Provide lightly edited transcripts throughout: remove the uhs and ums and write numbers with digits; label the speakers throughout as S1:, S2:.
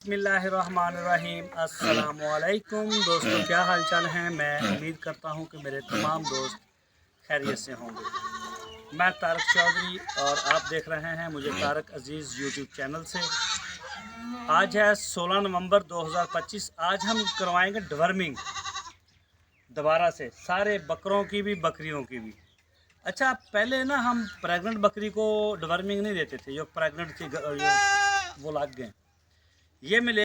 S1: बिस्मिल्लाहिर्रहमानिर्रहीम। अस्सलामुअलैकुम दोस्तों, क्या हाल चाल हैं। मैं उम्मीद करता हूं कि मेरे तमाम दोस्त खैरियत से होंगे। मैं तारक चौधरी और आप देख रहे हैं मुझे तारक अजीज़ यूट्यूब चैनल से। आज है 16 नवंबर 2025। आज हम करवाएंगे डिवर्मिंग दोबारा से, सारे बकरों की भी बकरियों की भी। अच्छा, पहले ना हम प्रेग्नेंट बकरी को डिवर्मिंग नहीं देते थे, जो प्रेग्नेंट थी वो लग गए। ये मिले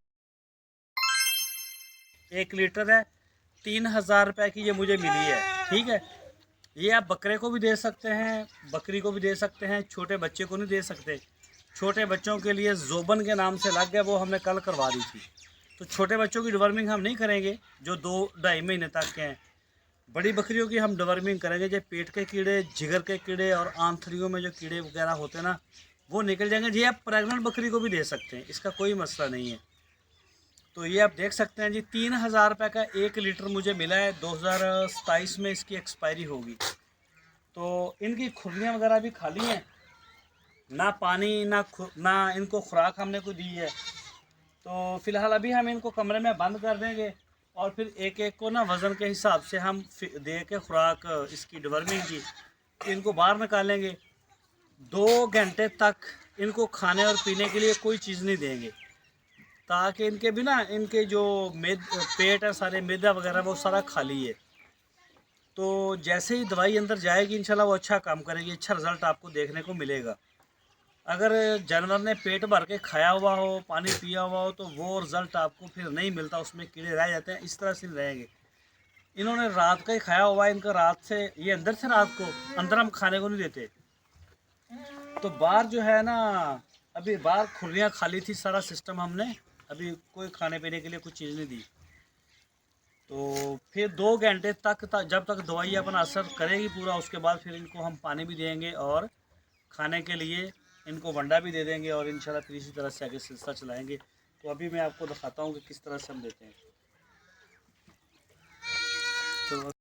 S1: 1 लीटर है, 3000 रुपये की ये मुझे मिली है। ठीक है, ये आप बकरे को भी दे सकते हैं, बकरी को भी दे सकते हैं, छोटे बच्चे को नहीं दे सकते। छोटे बच्चों के लिए जोबन के नाम से लग गया, वो हमने कल करवा दी थी। तो छोटे बच्चों की डिवर्मिंग हम नहीं करेंगे जो 2-2.5 महीने तक के हैं। बड़ी बकरियों की हम डिवर्मिंग करेंगे। जो पेट के कीड़े, जिगर के कीड़े और आंथड़ियों में जो कीड़े वगैरह होते हैं ना, वो निकल जाएंगे। जी आप प्रेग्नेंट बकरी को भी दे सकते हैं, इसका कोई मसला नहीं है। तो ये आप देख सकते हैं जी, 3000 रुपये का 1 लीटर मुझे मिला है। 2027 में इसकी एक्सपायरी होगी। तो इनकी खुरियाँ वगैरह भी खाली हैं, ना पानी ना इनको खुराक हमने कोई दी है। तो फ़िलहाल अभी हम इनको कमरे में बंद कर देंगे और फिर एक एक को ना वज़न के हिसाब से हम दे के खुराक इसकी डिवर्मिंग की इनको बाहर निकालेंगे। 2 घंटे तक इनको खाने और पीने के लिए कोई चीज़ नहीं देंगे, ताकि इनके भी ना, इनके जो पेट है, सारे मैदा वगैरह वो सारा खाली है। तो जैसे ही दवाई अंदर जाएगी इंशाल्लाह वो अच्छा काम करेगी, अच्छा रिज़ल्ट आपको देखने को मिलेगा। अगर जानवर ने पेट भर के खाया हुआ हो, पानी पिया हुआ हो, तो वो रिज़ल्ट आपको फिर नहीं मिलता, उसमें कीड़े रह जाते हैं। इस तरह से रहेंगे। इन्होंने रात का ही खाया हुआ है, इनका रात से ये अंदर से, रात को अंदर हम खाने को नहीं देते। तो बाहर जो है ना, अभी बाहर खुरियाँ खाली थी, सारा सिस्टम हमने अभी कोई खाने पीने के लिए कुछ चीज़ नहीं दी। तो फिर 2 घंटे तक जब तक दवाई अपना असर करेगी पूरा, उसके बाद फिर इनको हम पानी भी देंगे और खाने के लिए इनको वंडा भी दे देंगे और इंशाल्लाह फिर इसी तरह से आगे सिलसिला चलाएँगे। तो अभी मैं आपको दिखाता हूँ कि किस तरह से हम देते हैं। तो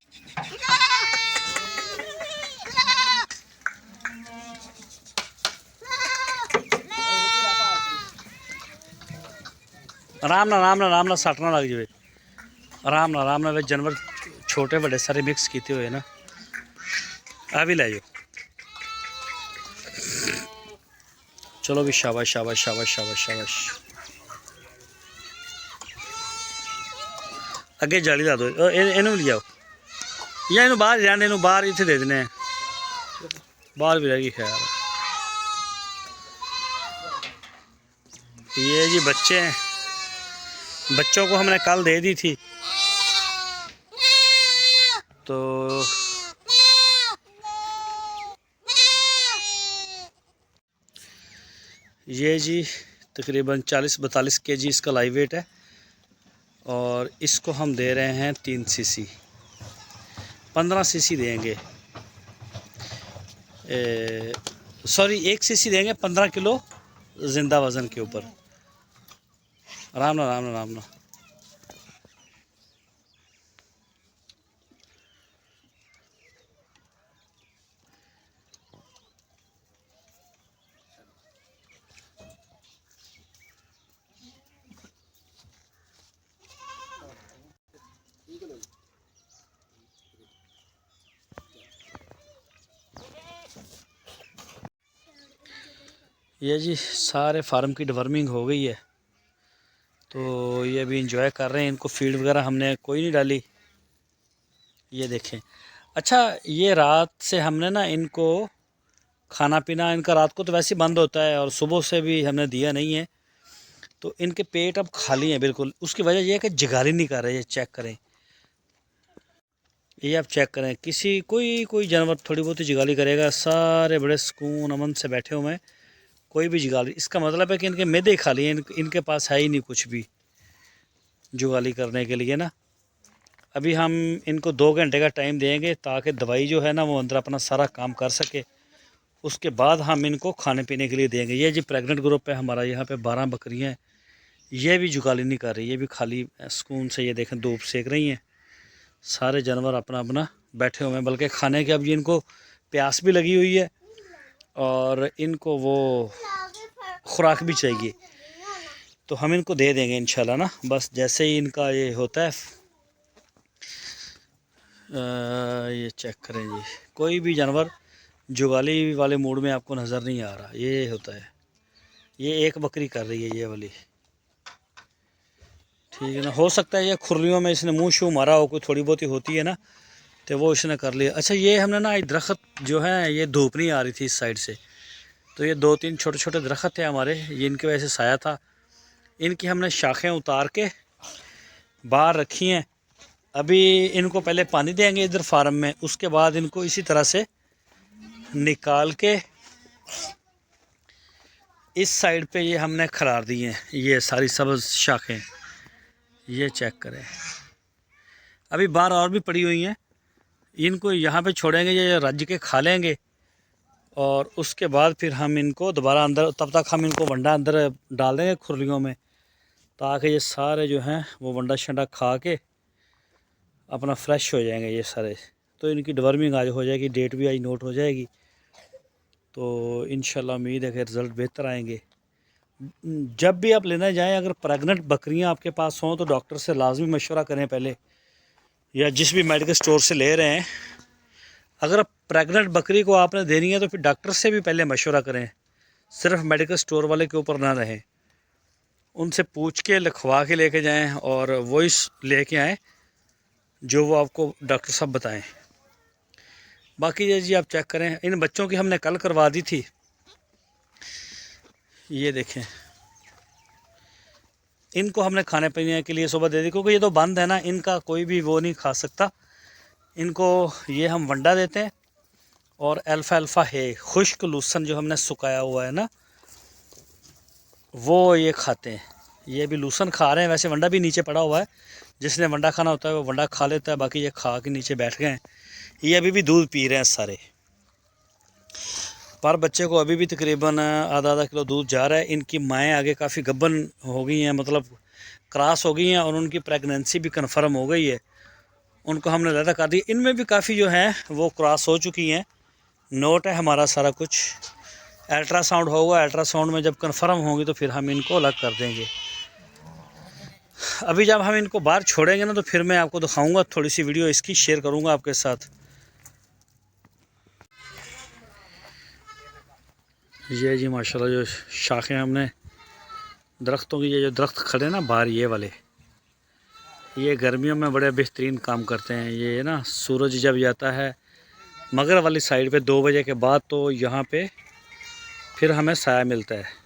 S1: आराम ना सट ना लग जाए। आराम ना वे जानवर छोटे बड़े सारे मिक्स किए हुए ना। आ भी ले जाओ। चलो भी, शाबाश शाबाश शाबाश शाबाश शाबाश। अगे जाली ला दो, इनू ले जाओ या इनू बाहर रहने, इनू बाहर इतने दे देने, बाहर भी रहेगी। खैर ये जी बच्चे हैं, बच्चों को हमने कल दे दी थी। तो ये जी तकरीबन 40-42 kg इसका लाइव वेट है और इसको हम दे रहे हैं 3 cc, 15 cc देंगे। सॉरी 1 cc देंगे 15 किलो ज़िंदा वज़न के ऊपर। आराम ना। ये जी सारे फार्म की डिवर्मिंग हो गई है। तो ये अभी इंजॉय कर रहे हैं। इनको फीड वगैरह हमने कोई नहीं डाली, ये देखें। अच्छा, ये रात से हमने ना इनको खाना पीना, इनका रात को तो वैसे ही बंद होता है और सुबह से भी हमने दिया नहीं है। तो इनके पेट अब खाली हैं बिल्कुल। उसकी वजह यह है कि जगाली नहीं कर रहे। ये चेक करें, ये आप चेक करें, कोई जानवर थोड़ी बहुत ही जगाली करेगा। सारे बड़े सुकून अमन से बैठे हुए हैं, कोई भी जुगाली। इसका मतलब है कि इनके मैदे खाली हैं, इनके पास है ही नहीं कुछ भी जुगाली करने के लिए ना। अभी हम इनको 2 घंटे का टाइम देंगे ताकि दवाई जो है ना वो अंदर अपना सारा काम कर सके। उसके बाद हम इनको खाने पीने के लिए देंगे। ये जी प्रेग्नेंट ग्रुप है हमारा, यहाँ पे 12 बकरियाँ हैं। ये भी जुगाली नहीं कर रही, ये भी खाली सुकून से, ये देखें, धूप सेक रही हैं। सारे जानवर अपना अपना बैठे हुए हैं, बल्कि खाने के अब इनको प्यास भी लगी हुई है और इनको वो खुराक भी चाहिए। तो हम इनको दे देंगे इंशाल्लाह ना। बस जैसे ही इनका ये होता है ये चेक करें जी, कोई भी जानवर जुगाली वाले मूड में आपको नज़र नहीं आ रहा, ये होता है। ये एक बकरी कर रही है ये वाली, ठीक है ना। हो सकता है ये खुरलियों में इसने मुंह शू मारा हो, कोई थोड़ी बहुत ही होती है ना, तो वो इसने कर लिया। अच्छा, ये हमने ना दरख्त जो है ये धूप नहीं आ रही थी इस साइड से, तो ये 2-3 छोटे छोटे दरख्त थे हमारे, ये इनकी वजह से साया था। इनकी हमने शाखें उतार के बाहर रखी हैं। अभी इनको पहले पानी देंगे इधर फार्म में, उसके बाद इनको इसी तरह से निकाल के इस साइड पे ये हमने खरार दी हैं, ये सारी सब्ज़ शाखें, ये चेक करें। अभी बाहर और भी पड़ी हुई हैं, इनको यहाँ पे छोड़ेंगे, ये रज के खा लेंगे और उसके बाद फिर हम इनको दोबारा अंदर, तब तक हम इनको वंडा अंदर डाल देंगे खुरलियों में, ताकि ये सारे जो हैं वो वंडा शंडा खा के अपना फ्रेश हो जाएंगे ये सारे। तो इनकी डिवर्मिंग आज हो जाएगी, डेट भी आज नोट हो जाएगी, तो इंशाल्लाह उम्मीद है कि रिज़ल्ट बेहतर आएंगे। जब भी आप लेना जाएं, अगर प्रेग्नेंट बकरियां आपके पास हों तो डॉक्टर से लाजमी मशवरा करें पहले, या जिस भी मेडिकल स्टोर से ले रहे हैं। अगर प्रेग्नेंट बकरी को आपने देनी है तो फिर डॉक्टर से भी पहले मशवरा करें, सिर्फ मेडिकल स्टोर वाले के ऊपर ना रहें। उनसे पूछ के लिखवा के लेके जाएं और वॉइस लेके आएँ जो वो आपको डॉक्टर साहब बताएं। बाकी ये जी आप चेक करें, इन बच्चों की हमने कल करवा दी थी, ये देखें। इनको हमने खाने पीने के लिए सुबह दे दी, क्योंकि ये तो बंद है ना, इनका कोई भी वो नहीं खा सकता। इनको ये हम वंडा देते हैं और अल्फ़ा है खुश्क लूसन जो हमने सुखाया हुआ है ना, वो ये खाते हैं। ये भी लूसन खा रहे हैं, वैसे वंडा भी नीचे पड़ा हुआ है, जिसने वंडा खाना होता है वो वंडा खा लेता है, बाकी ये खा के नीचे बैठ गए हैं। ये अभी भी दूध पी रहे हैं सारे, पर बच्चे को अभी भी तकरीबन आधा किलो दूध जा रहा है। इनकी माएँ आगे काफ़ी गब्बन हो गई हैं, मतलब क्रॉस हो गई हैं, और उनकी प्रेगनेंसी भी कन्फर्म हो गई है, उनको हमने लैदा कर दिया। इनमें भी काफ़ी जो हैं वो क्रॉस हो चुकी हैं, नोट है हमारा सारा कुछ। अल्ट्रासाउंड होगा, अल्ट्रासाउंड में जब कन्फर्म होंगी तो फिर हम इनको अलग कर देंगे। अभी जब हम इनको बाहर छोड़ेंगे ना तो फिर मैं आपको दिखाऊंगा, थोड़ी सी वीडियो इसकी शेयर करूंगा आपके साथ। ये जी माशाल्लाह जो शाखें हमने दरख्तों की, ये जो दरख्त खड़े ना बाहर ये वाले, ये गर्मियों में बड़े बेहतरीन काम करते हैं। ये ना सूरज जब जाता है मगरब वाली साइड पे 2 बजे के बाद, तो यहाँ पे फिर हमें साया मिलता है।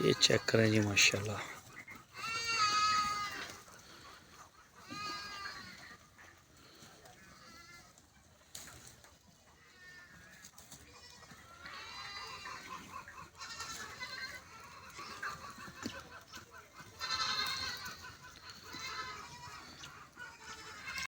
S1: ये चेक करें जी माशाल्लाह।